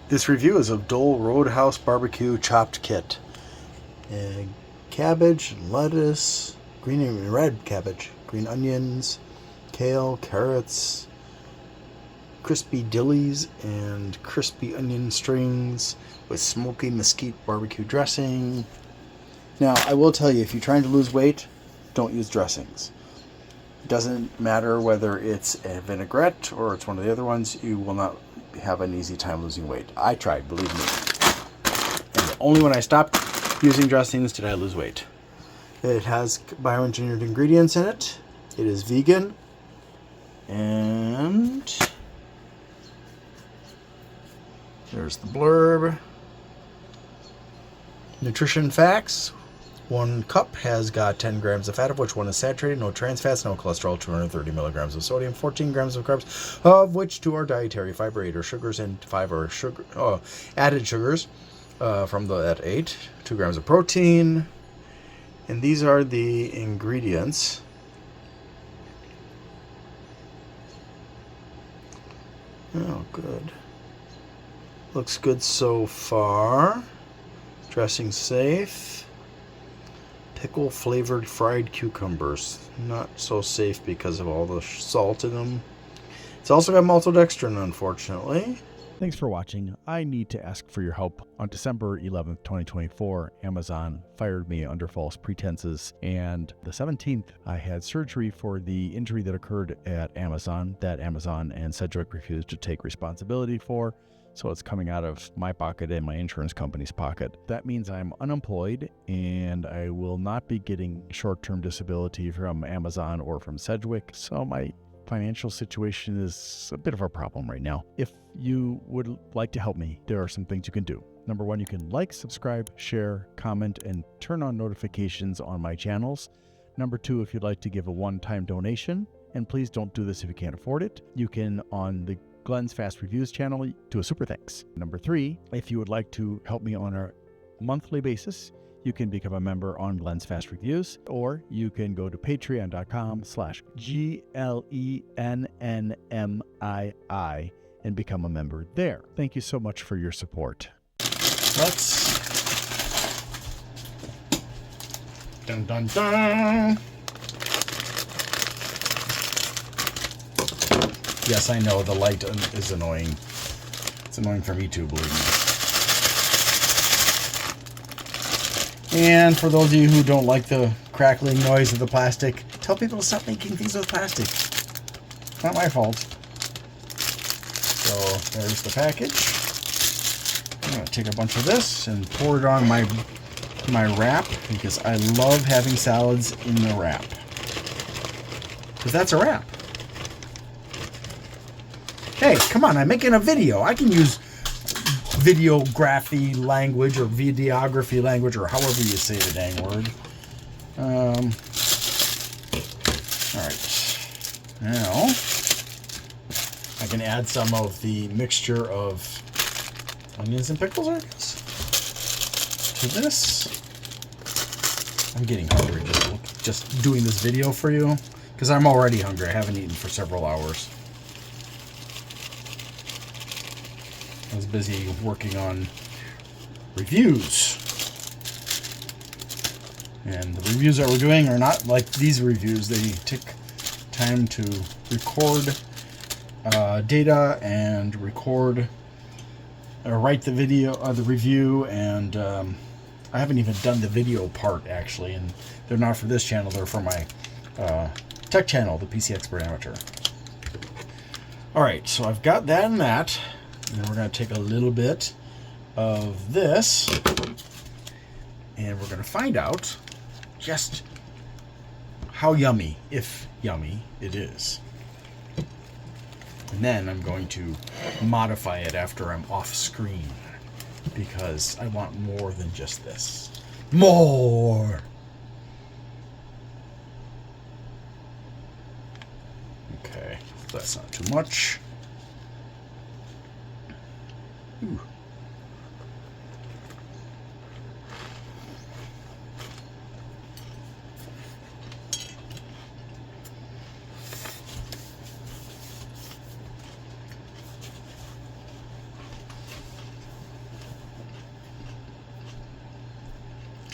This review is of Dole Roadhouse Barbecue Chopped Kit. Cabbage, lettuce, green and red cabbage, green onions, kale, carrots, crispy dillies, and crispy onion strings with smoky mesquite barbecue dressing. Now, I will tell you, if you're trying to lose weight, don't use dressings. It doesn't matter whether it's a vinaigrette or it's one of the other ones, you will not have an easy time losing weight. I tried, believe me. And only when I stopped using dressings did I lose weight. It has bioengineered ingredients in it. It is vegan. And there's the blurb. Nutrition facts. 1 cup has got 10 grams of fat, of which 1 is saturated, no trans fats, no cholesterol, 230 milligrams of sodium, 14 grams of carbs, of which 2 are dietary, 5 are 8 are sugars, and 5 are added sugars from that 8. 2 grams of protein. And these are the ingredients. Oh, good. Looks good so far. Dressing safe. Pickle flavored fried cucumbers. Not so safe because of all the salt in them. It's also got maltodextrin, unfortunately. Thanks for watching. I need to ask for your help. On December 11th, 2024, Amazon fired me under false pretenses. And the 17th, I had surgery for the injury that occurred at Amazon that Amazon and Sedgwick refused to take responsibility for. So it's coming out of my pocket and my insurance company's pocket. That means I'm unemployed and I will not be getting short-term disability from Amazon or from Sedgwick. So my financial situation is a bit of a problem right now. If you would like to help me, there are some things you can do. Number 1, you can like, subscribe, share, comment, and turn on notifications on my channels. Number 2, if you'd like to give a one-time donation, and please don't do this if you can't afford it, you can on the Glenn's Fast Reviews channel do a super thanks. Number 3, if you would like to help me on a monthly basis, you can become a member on Glenn's Fast Reviews, or you can go to patreon.com/GLENNMII and become a member there. Thank you so much for your support. Let's... Dun dun dun! Yes, I know, the light is annoying. It's annoying for me too, believe me. And for those of you who don't like the crackling noise of the plastic, tell people to stop making things with plastic. Not my fault. So, there's the package. I'm going to take a bunch of this and pour it on my wrap, because I love having salads in the wrap. Because that's a wrap. Hey, come on, I'm making a video. I can use videography language or videography language or however you say the dang word. Alright. Now, I can add some of the mixture of onions and pickles, I guess, to this. I'm getting hungry just doing this video for you, because I'm already hungry. I haven't eaten for several hours. I was busy working on reviews. And the reviews that we're doing are not like these reviews. They take time to record data and write the video, the review, and I haven't even done the video part actually, and they're not for this channel, they're for my tech channel, the PC Expert Amateur. Alright, so I've got that and that. And we're going to take a little bit of this, and we're going to find out just how yummy, if yummy, it is. And then I'm going to modify it after I'm off screen, because I want more than just this. More! Okay, that's not too much. Ooh.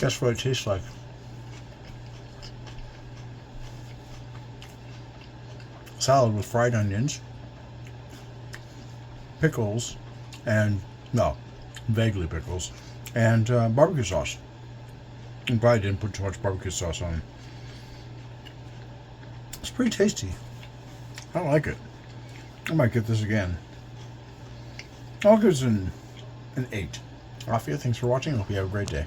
Guess what it tastes like? Salad with fried onions, pickles, and, no, vaguely pickles, and barbecue sauce. And probably didn't put too much barbecue sauce on. It's pretty tasty. I like it. I might get this again. I'll give this an 8. Rafael, thanks for watching. I hope you have a great day.